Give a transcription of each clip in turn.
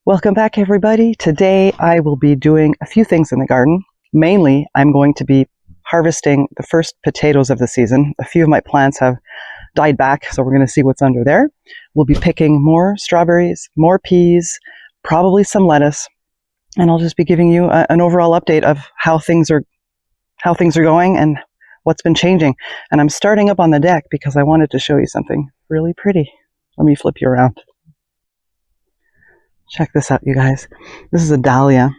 Welcome back, everybody. Today I will be doing a few things in the garden. Mainly, I'm going to be harvesting the first potatoes of the season. A few of my plants have died back, so we're going to see what's under there. We'll be picking more strawberries, more peas, probably some lettuce, and I'll just be giving you an overall update of how things are going and what's been changing. And I'm starting up on the deck because I wanted to show you something really pretty. Let me flip you around. Check this out, you guys. This is a dahlia,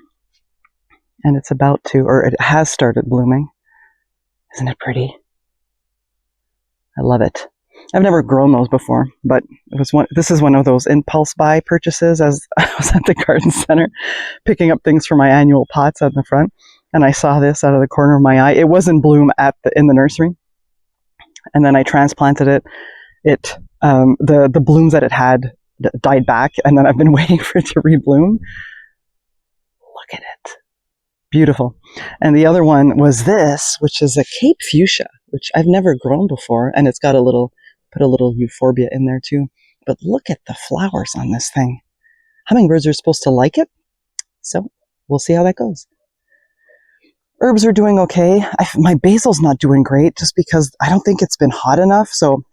and it's about to, or it has started blooming. Isn't it pretty? I love it. I've never grown those before, but this is one of those impulse buy purchases as I was at the garden center picking up things for my annual pots out in the front, and I saw this out of the corner of my eye. It was in bloom in the nursery, and then I transplanted it. The blooms that it had died back, and then I've been waiting for it to rebloom. Look at it. Beautiful. And the other one was this, which is a Cape fuchsia, which I've never grown before, and it's got put a little euphorbia in there too. But look at the flowers on this thing. Hummingbirds are supposed to like it, so we'll see how that goes. Herbs are doing okay. My basil's not doing great just because I don't think it's been hot enough, so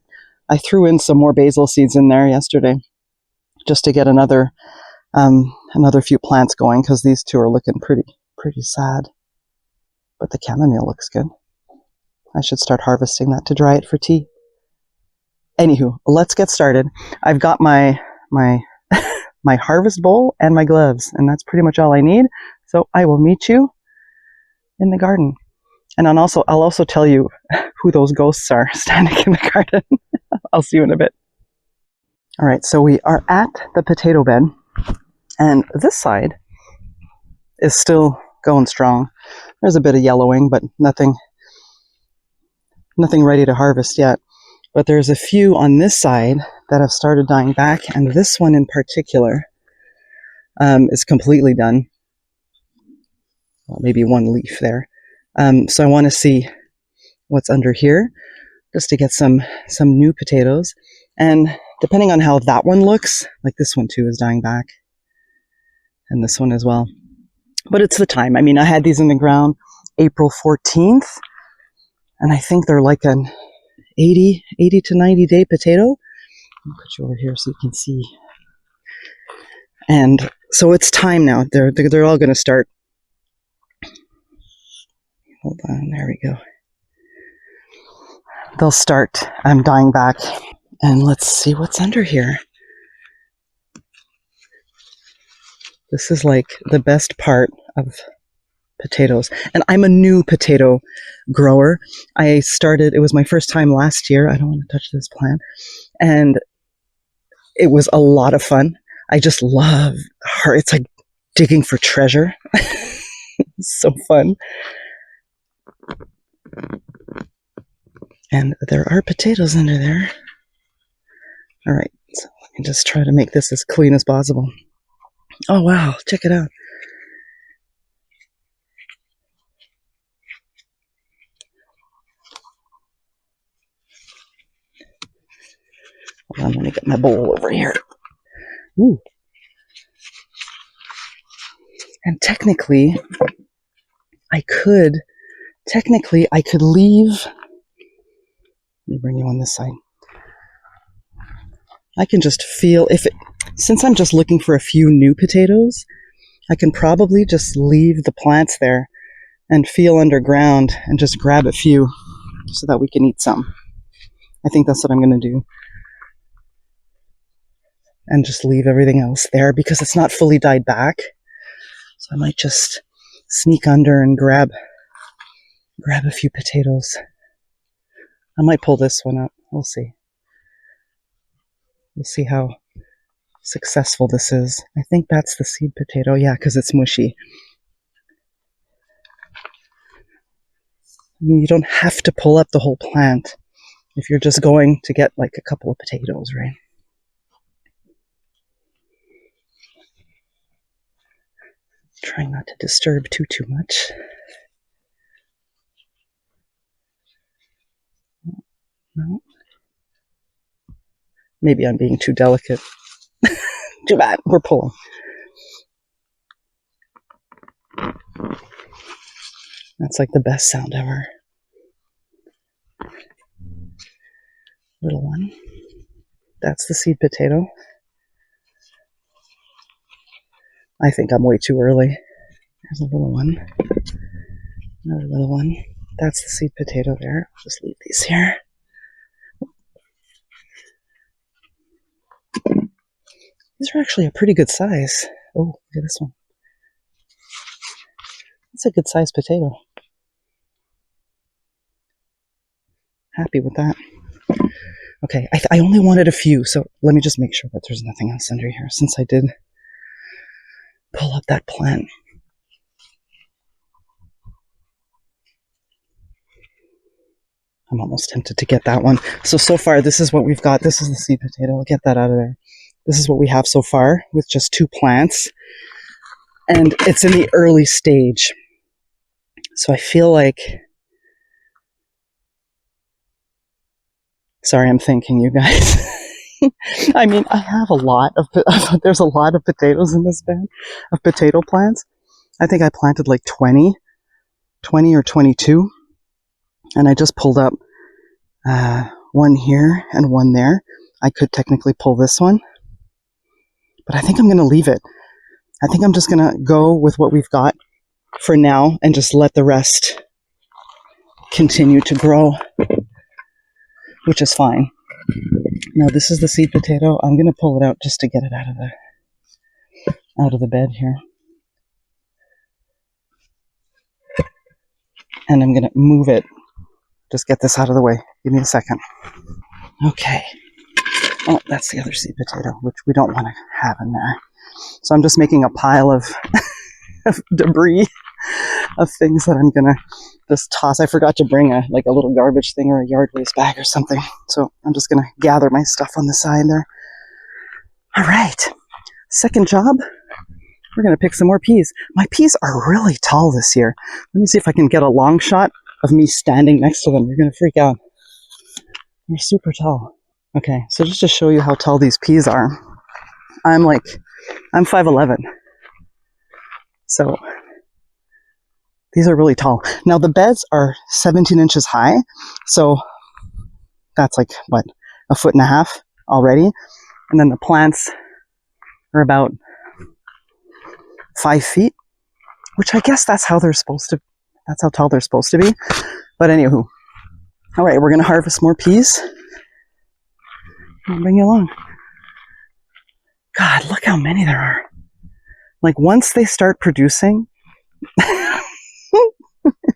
I threw in some more basil seeds in there yesterday just to get another few plants going, because these two are looking pretty sad. But the chamomile looks good. I should start harvesting that to dry it for tea. Anywho, let's get started. I've got my my harvest bowl and my gloves, and that's pretty much all I need. So I will meet you in the garden. And I'll also tell you who those ghosts are standing in the garden. I'll see you in a bit. All right, so we are at the potato bed, and this side is still going strong. There's a bit of yellowing, but nothing ready to harvest yet. But there's a few on this side that have started dying back, and this one in particular is completely done. Well, maybe one leaf there. So I want to see what's under here, just to get some new potatoes. And depending on how that one looks, like this one too is dying back, and this one as well. But it's the time. I mean, I had these in the ground April 14th, and I think they're like an 80 to 90 day potato. I'll put you over here so you can see. And so it's time now. They're all going to start. Hold on, there we go. They'll start dying back. And let's see what's under here. This is like the best part of potatoes. And I'm a new potato grower. It was my first time last year. I don't want to touch this plant. And it was a lot of fun. I just love her. It's like digging for treasure. It's so fun. And there are potatoes under there. All right, so let me just try to make this as clean as possible. Oh, wow, check it out. Hold on, let me get my bowl over here. Ooh. And technically, I could leave. Let me bring you on this side. I can just feel since I'm just looking for a few new potatoes, I can probably just leave the plants there and feel underground and just grab a few so that we can eat some. I think that's what I'm going to do. And just leave everything else there because it's not fully died back. So I might just sneak under and grab a few potatoes. I might pull this one up. We'll see. We'll see how successful this is. I think that's the seed potato. Yeah, because it's mushy. I mean, you don't have to pull up the whole plant if you're just going to get like a couple of potatoes, right? Trying not to disturb too much. No. Maybe I'm being too delicate. Too bad. We're pulling. That's like the best sound ever. Little one. That's the seed potato. I think I'm way too early. There's a little one. Another little one. That's the seed potato there. I'll just leave these here. These are actually a pretty good size. Oh, look at this one. That's a good sized potato. Happy with that. Okay, I only wanted a few, so let me just make sure that there's nothing else under here since I did pull up that plant. I'm almost tempted to get that one. So far, this is what we've got. This is the seed potato. I'll get that out of there. This is what we have so far with just 2 plants. And it's in the early stage. So I feel like... Sorry, I'm thinking, you guys. I mean, I have a lot of... There's a lot of potatoes in this bed, of potato plants. I think I planted like 20 or 22. And I just pulled up one here and one there. I could technically pull this one. But I think I'm going to leave it. I think I'm just going to go with what we've got for now and just let the rest continue to grow, which is fine. Now this is the seed potato. I'm going to pull it out just to get it out of the bed here. And I'm going to move it. Just get this out of the way. Give me a second. Okay. Oh, that's the other seed potato, which we don't want to have in there. So I'm just making a pile of, of debris, of things that I'm going to just toss. I forgot to bring a little garbage thing or a yard waste bag or something. So I'm just going to gather my stuff on the side there. All right. Second job. We're going to pick some more peas. My peas are really tall this year. Let me see if I can get a long shot of me standing next to them. You're going to freak out. They're super tall. Okay, so just to show you how tall these peas are, I'm 5'11". So these are really tall. Now the beds are 17 inches high, so that's like, what, 1.5 feet already? And then the plants are about 5 feet, which I guess that's how tall they're supposed to be. But anywho, all right, we're going to harvest more peas. I'll bring you along. God, look how many there are. Like, once they start producing,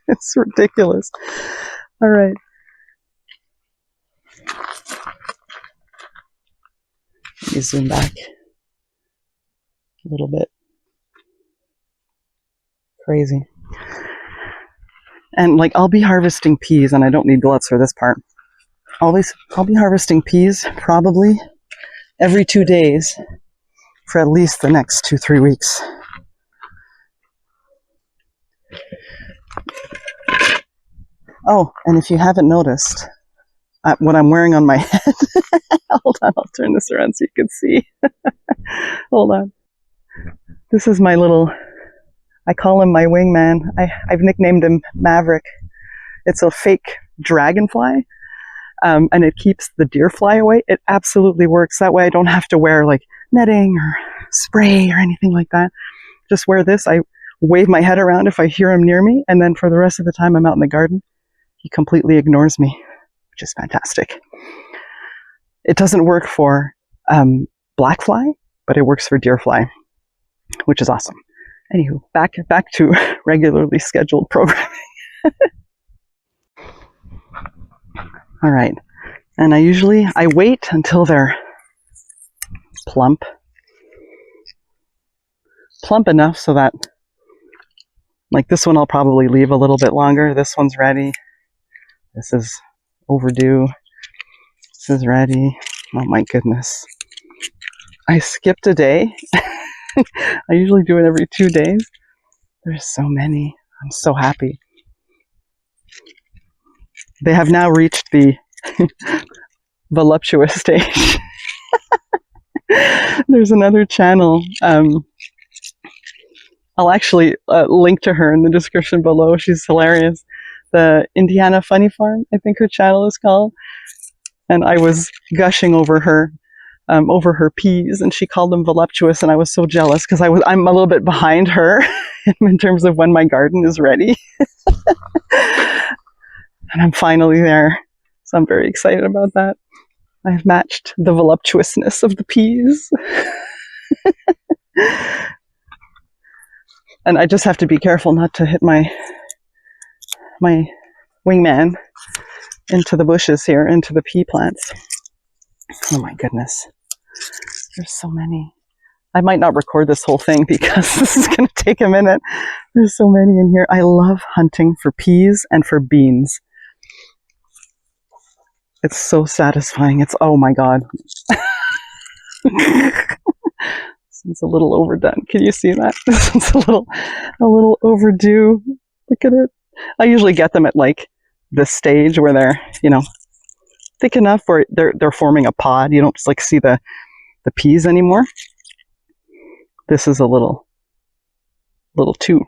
it's ridiculous. All right. Let me zoom back a little bit. Crazy. And I'll be harvesting peas, and I don't need gloves for this part. I'll be harvesting peas probably every 2 days for at least the next 2-3 weeks. Oh, and if you haven't noticed, what I'm wearing on my head, hold on, I'll turn this around so you can see. Hold on. This is my little, I call him my wingman. I've nicknamed him Maverick. It's a fake dragonfly. And it keeps the deer fly away. It absolutely works. That way I don't have to wear netting or spray or anything like that. Just wear this. I wave my head around if I hear him near me, and then for the rest of the time I'm out in the garden, he completely ignores me, which is fantastic. It doesn't work for black fly, but it works for deer fly, which is awesome. Anywho, back to regularly scheduled programming. All right, and I wait until they're plump enough so that, this one I'll probably leave a little bit longer. This one's ready. This is overdue. This is ready. Oh my goodness. I skipped a day. I usually do it every 2 days. There's so many. I'm so happy. They have now reached the voluptuous stage. There's another channel I'll actually link to her in the description below. She's hilarious. The Indiana Funny Farm, I think her channel is called. And I was gushing over her peas, and she called them voluptuous, and I was so jealous because I'm a little bit behind her in terms of when my garden is ready. And I'm finally there. So I'm very excited about that. I've matched the voluptuousness of the peas. And I just have to be careful not to hit my wingman into the bushes here, into the pea plants. Oh my goodness. There's so many. I might not record this whole thing because this is going to take a minute. There's so many in here. I love hunting for peas and for beans. It's so satisfying. Oh my God. It's a little overdone. Can you see that? This one's a little overdue. Look at it. I usually get them at like this stage where they're, thick enough where they're forming a pod. You don't just like see the peas anymore. This is a little too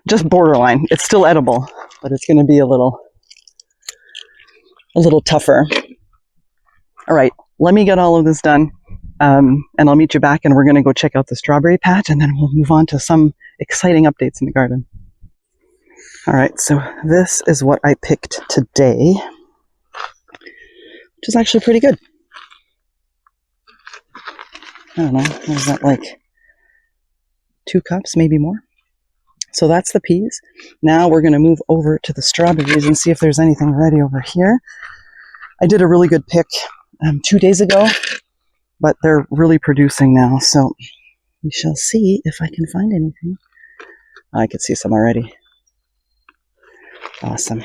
just borderline. It's still edible, but it's going to be a little tougher. All right, let me get all of this done. And I'll meet you back, and we're going to go check out the strawberry patch, and then we'll move on to some exciting updates in the garden. All right, so this is what I picked today, which is actually pretty good. I don't know, what is that, like 2 cups, maybe more? So that's the peas. Now we're going to move over to the strawberries and see if there's anything ready over here. I did a really good pick 2 days ago, but they're really producing now, so we shall see if I can find anything. I could see some already. Awesome.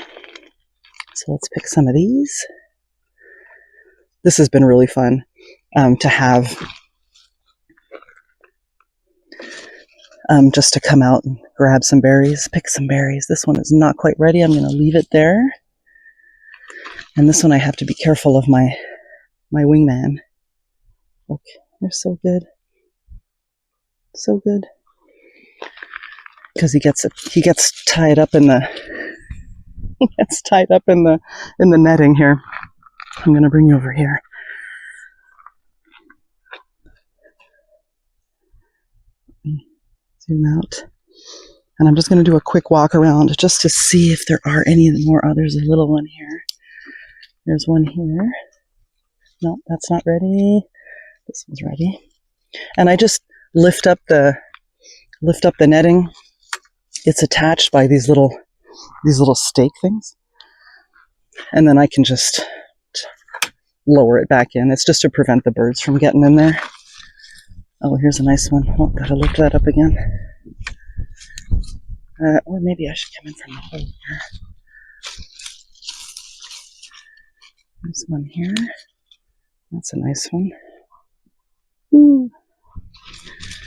So let's pick some of these. This has been really fun to have, just to come out and grab some berries, pick some berries. This one is not quite ready. I'm going to leave it there. And this one I have to be careful of my wingman. Look, they're so good. So good. Because he gets tied up in the netting here. I'm going to bring you over here. Zoom out. And I'm just going to do a quick walk around just to see if there are any more. Oh, there's a little one here. There's one here. No, that's not ready. This one's ready. And I just lift up the netting. It's attached by these little stake things. And then I can just lower it back in. It's just to prevent the birds from getting in there. Oh, here's a nice one. Oh, gotta lift that up again. Or maybe I should come in from the hole here. There's one here. That's a nice one. Ooh.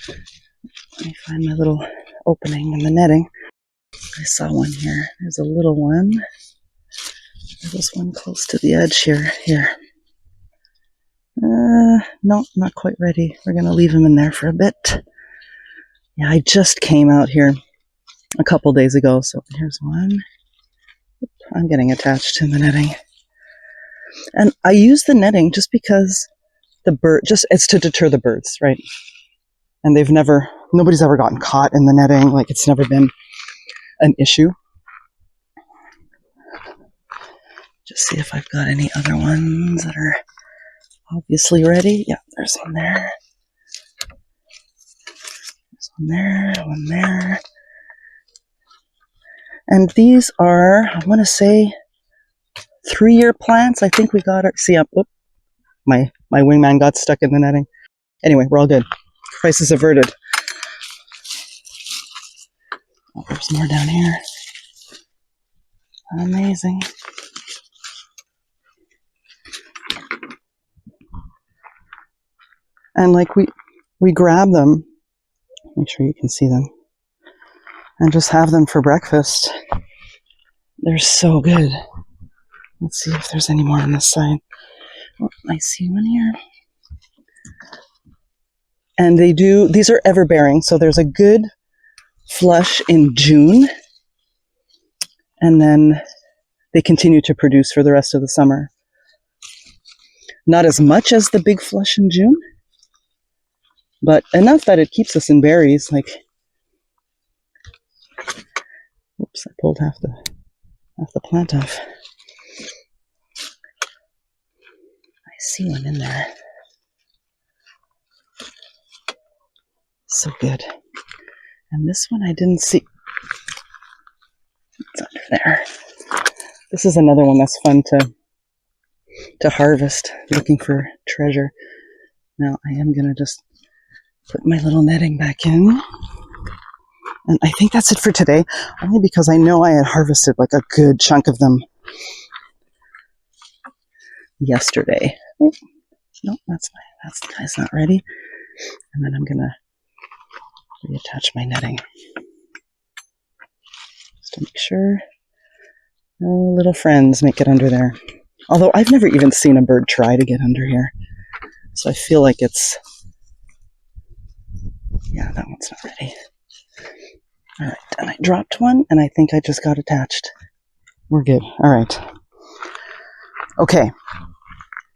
Let me find my little opening in the netting. I saw one here. There's a little one. There's one close to the edge here. No, not quite ready. We're going to leave him in there for a bit. Yeah, I just came out here a couple days ago, so here's one. I'm getting attached to the netting. And I use the netting just because it's to deter the birds, right? And nobody's ever gotten caught in the netting. Like, it's never been an issue. Just see if I've got any other ones that are obviously ready. Yeah, there's one there. There's one there. And these are, I want to say, 3-year plants. I think we got my wingman got stuck in the netting. Anyway, we're all good. Crisis averted. Oh, there's more down here. Amazing. And like we grab them, make sure you can see them, and just have them for breakfast. They're so good. Let's see if there's any more on this side. Oh, I see one here. And these are everbearing, so there's a good flush in June, and then they continue to produce for the rest of the summer. Not as much as the big flush in June, but enough that it keeps us in berries. Like, oops, I pulled half the plant off. I see one in there. So good. And this one I didn't see. It's under there. This is another one that's fun to harvest, looking for treasure. Now I am going to just put my little netting back in. And I think that's it for today, only because I know I had harvested like a good chunk of them yesterday. Oh, no, that's not ready. And then I'm going to reattach my netting just to make sure no little friends make it under there. Although I've never even seen a bird try to get under here. So I feel like it's, yeah, that one's not ready. All right, and I dropped one, and I think I just got attached. We're good. All right. Okay.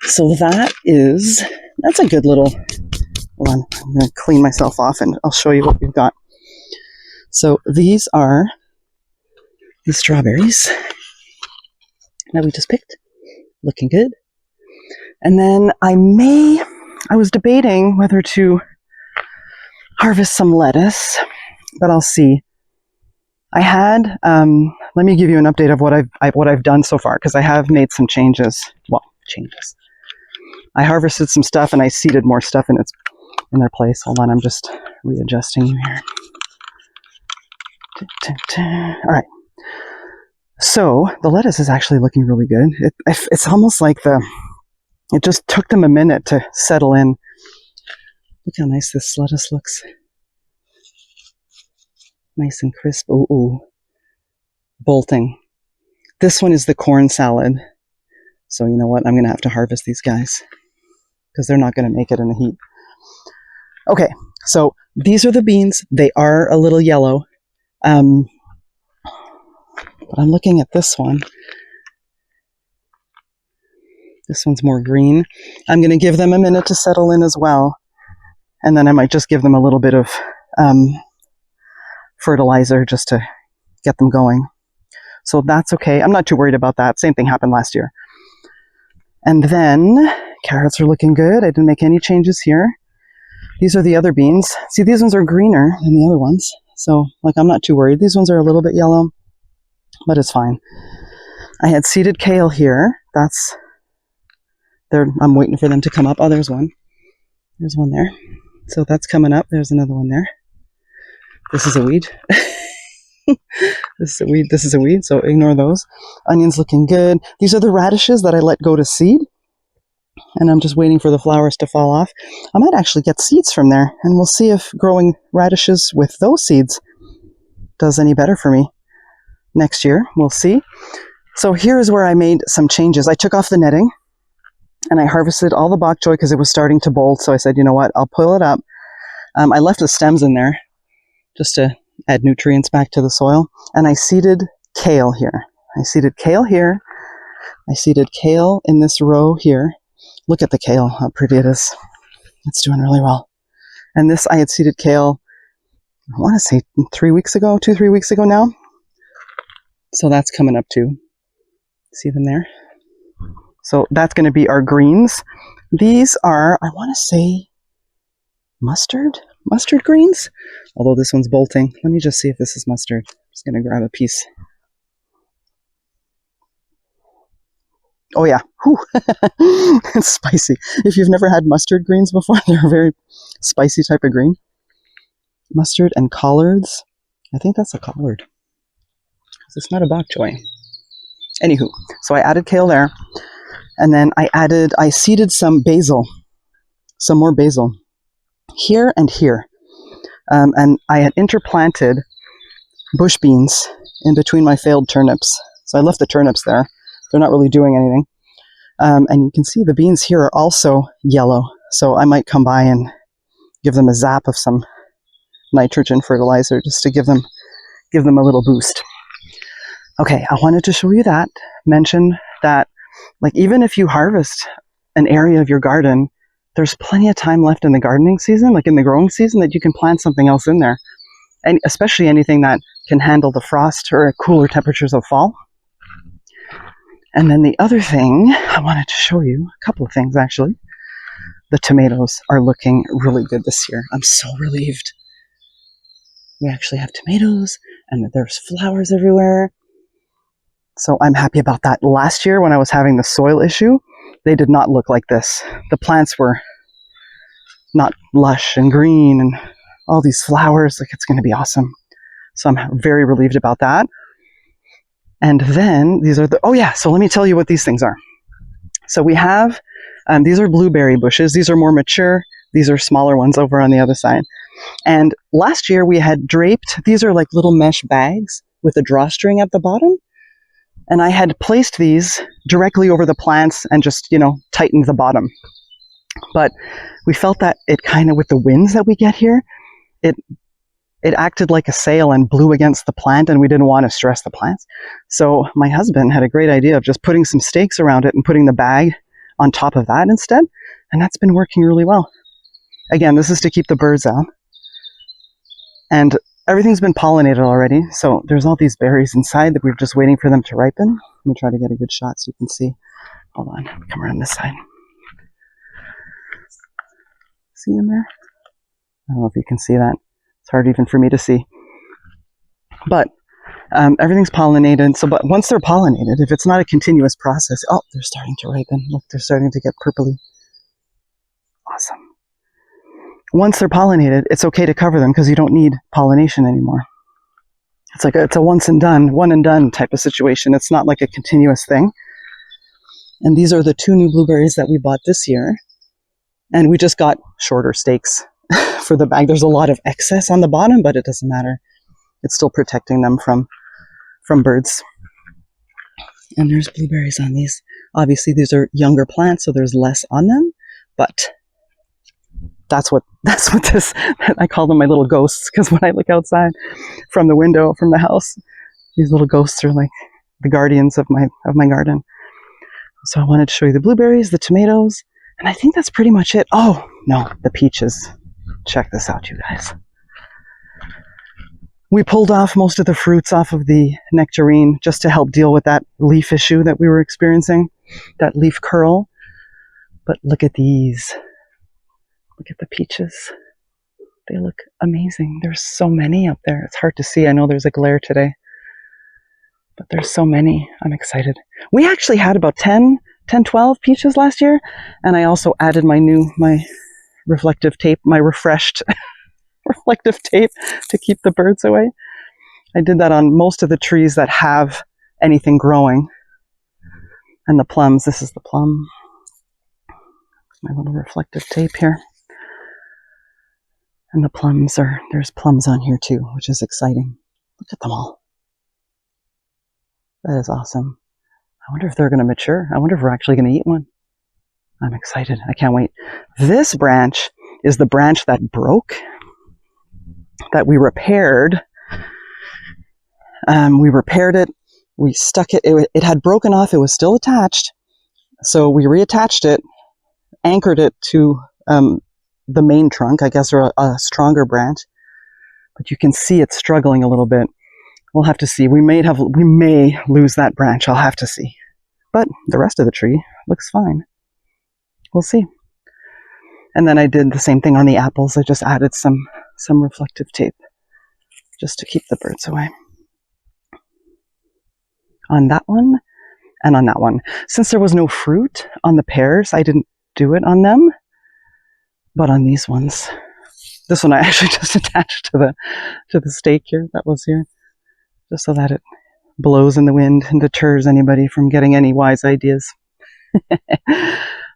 So that's a good little, hold on, I'm going to clean myself off, and I'll show you what we've got. So these are the strawberries that we just picked. Looking good. And then I was debating whether to harvest some lettuce, but I'll see. I had, let me give you an update of what I've done so far, because I have made some changes. Well, changes. I harvested some stuff and I seeded more stuff in their place. Hold on, I'm just readjusting you here. All right. So the lettuce is actually looking really good. It's almost like it just took them a minute to settle in. Look how nice this lettuce looks. Nice and crisp. Ooh. Bolting. This one is the corn salad. So you know what? I'm going to have to harvest these guys because they're not going to make it in the heat. Okay, so these are the beans. They are a little yellow. But I'm looking at this one. This one's more green. I'm going to give them a minute to settle in as well. And then I might just give them a little bit of fertilizer just to get them going. So that's okay. I'm not too worried about that. Same thing happened last year. And then carrots are looking good. I didn't make any changes here. These are the other beans. See, these ones are greener than the other ones. So, I'm not too worried. These ones are a little bit yellow, but it's fine. I had seeded kale here. I'm waiting for them to come up. Oh, there's one. There's one there. So that's coming up. There's another one there. This is a weed. This is a weed, so ignore those. Onions looking good. These are the radishes that I let go to seed. And I'm just waiting for the flowers to fall off. I might actually get seeds from there, and we'll see if growing radishes with those seeds does any better for me next year. We'll see. So here is where I made some changes. I took off the netting, and I harvested all the bok choy because it was starting to bolt. So I said, you know what, I'll pull it up. I left the stems in there just to add nutrients back to the soil. And I seeded kale here. I seeded kale here. I seeded kale in this row here. Look at the kale, how pretty it is. It's doing really well. And this, I had seeded kale, I want to say 3 weeks ago, 2-3 weeks ago now. So that's coming up too. See them there? So that's going to be our greens. These are, I want to say, mustard greens. Although this one's bolting. Let me just see if this is mustard. I'm just going to grab a piece. Oh yeah, it's spicy. If you've never had mustard greens before, they're a very spicy type of green. Mustard and collards. I think that's a collard. It's not a bok choy. Anywho, so I added kale there. And then I seeded some basil. Some more basil. Here and here. And I had interplanted bush beans in between my failed turnips. So I left the turnips there. They're not really doing anything. And you can see the beans here are also yellow. So I might come by and give them a zap of some nitrogen fertilizer just to give them a little boost. Okay, I wanted to show you that, mention that, like, even if you harvest an area of your garden, there's plenty of time left in the gardening season, like in the growing season, that you can plant something else in there. And especially anything that can handle the frost or cooler temperatures of fall. And then the other thing I wanted to show you, a couple of things actually. The tomatoes are looking really good this year. I'm so relieved. We actually have tomatoes and there's flowers everywhere. So I'm happy about that. Last year when I was having the soil issue, they did not look like this. The plants were not lush and green and all these flowers. Like, it's going to be awesome. So I'm very relieved about that. And then these are so let me tell you what these things are. So we have, these are blueberry bushes. These are more mature. These are smaller ones over on the other side. And last year we had draped, these are like little mesh bags with a drawstring at the bottom. And I had placed these directly over the plants and just, tightened the bottom. But we felt that it kind of, with the winds that we get here, it acted like a sail and blew against the plant, and we didn't want to stress the plants. So my husband had a great idea of just putting some stakes around it and putting the bag on top of that instead. And that's been working really well. Again, this is to keep the birds out. And everything's been pollinated already. So there's all these berries inside that we're just waiting for them to ripen. Let me try to get a good shot so you can see. Hold on, come around this side. See in there? I don't know if you can see that. It's hard even for me to see. But everything's pollinated. But once they're pollinated, if it's not a continuous process, they're starting to ripen. Look, they're starting to get purpley. Awesome. Once they're pollinated, it's okay to cover them because you don't need pollination anymore. It's a one and done type of situation. It's not like a continuous thing. And these are the 2 new blueberries that we bought this year. And we just got shorter stakes for the bag. There's a lot of excess on the bottom, but it doesn't matter. It's still protecting them from birds. And there's blueberries on these. Obviously, these are younger plants, so there's less on them. But that's what this, I call them my little ghosts, because when I look outside from the window from the house, these little ghosts are like the guardians of my garden. So I wanted to show you the blueberries, the tomatoes, and I think that's pretty much it. Oh, no, the peaches. Check this out, you guys. We pulled off most of the fruits off of the nectarine just to help deal with that leaf issue that we were experiencing, that leaf curl. But look at these. Look at the peaches. They look amazing. There's so many up there. It's hard to see. I know there's a glare today, but there's so many. I'm excited. We actually had about 12 peaches last year, and I also added my reflective tape, my refreshed reflective tape to keep the birds away. I did that on most of the trees that have anything growing. And the plums, this is the plum. My little reflective tape here. And the plums there's plums on here too, which is exciting. Look at them all. That is awesome. I wonder if they're going to mature. I wonder if we're actually going to eat one. I'm excited. I can't wait. This branch is the branch that broke, that we repaired. We repaired it. We stuck it. It had broken off. It was still attached. So we reattached it, anchored it to the main trunk, I guess, or a stronger branch. But you can see it's struggling a little bit. We'll have to see. We may lose that branch. I'll have to see. But the rest of the tree looks fine. We'll see. And then I did the same thing on the apples. I just added some reflective tape just to keep the birds away. On that one and on that one. Since there was no fruit on the pears, I didn't do it on them. But on these ones, this one I actually just attached to the stake here that was here, just so that it blows in the wind and deters anybody from getting any wise ideas.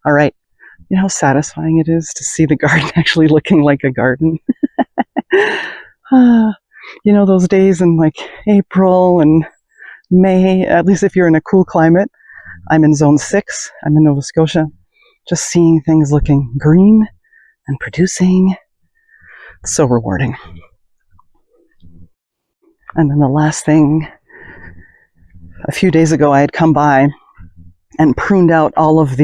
All right. You know how satisfying it is to see the garden actually looking like a garden? You know, those days in like April and May, at least if you're in a cool climate. I'm in zone 6. I'm in Nova Scotia. Just seeing things looking green and producing. It's so rewarding. And then the last thing, a few days ago, I had come by and pruned out all of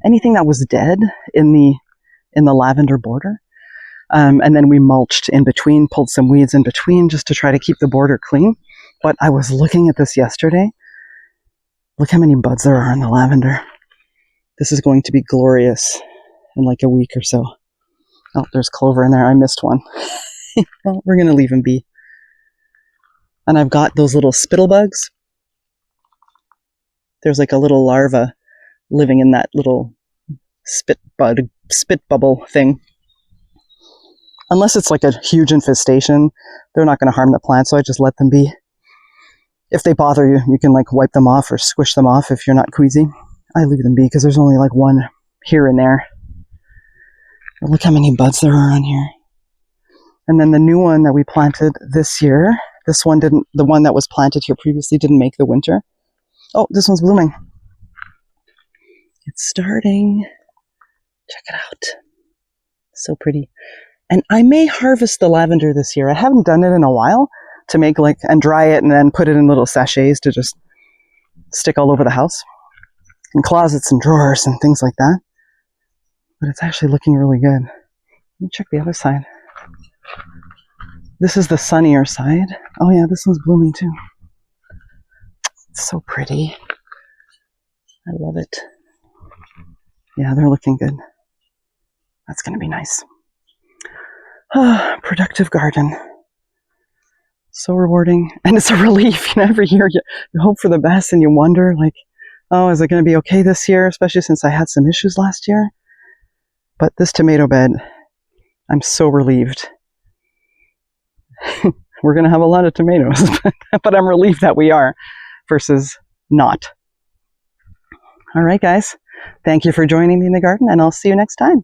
anything that was dead in the lavender border. And then we mulched in between, pulled some weeds in between just to try to keep the border clean. But I was looking at this yesterday. Look how many buds there are in the lavender. This is going to be glorious in like a week or so. Oh, there's clover in there. I missed one. Well, we're going to leave him be. And I've got those little spittle bugs. There's like a little larva living in that little spit bubble thing. Unless it's like a huge infestation, they're not going to harm the plant, so I just let them be. If they bother you, you can like wipe them off or squish them off if you're not queasy. I leave them be because there's only like one here and there. But look how many buds there are on here. And then the new one that we planted this year, this one didn't, the one that was planted here previously didn't make the winter. Oh, this one's blooming. It's starting. Check it out. So pretty. And I may harvest the lavender this year. I haven't done it in a while to make like, and dry it and then put it in little sachets to just stick all over the house. In closets and drawers and things like that. But it's actually looking really good. Let me check the other side. This is the sunnier side. Oh yeah, this one's blooming too. It's so pretty. I love it. Yeah, they're looking good. That's going to be nice. Productive garden. So rewarding. And it's a relief. Every year you hope for the best and you wonder like, oh, is it going to be okay this year? Especially since I had some issues last year. But this tomato bed, I'm so relieved. We're going to have a lot of tomatoes, but I'm relieved that we are versus not. All right, guys. Thank you for joining me in the garden, and I'll see you next time.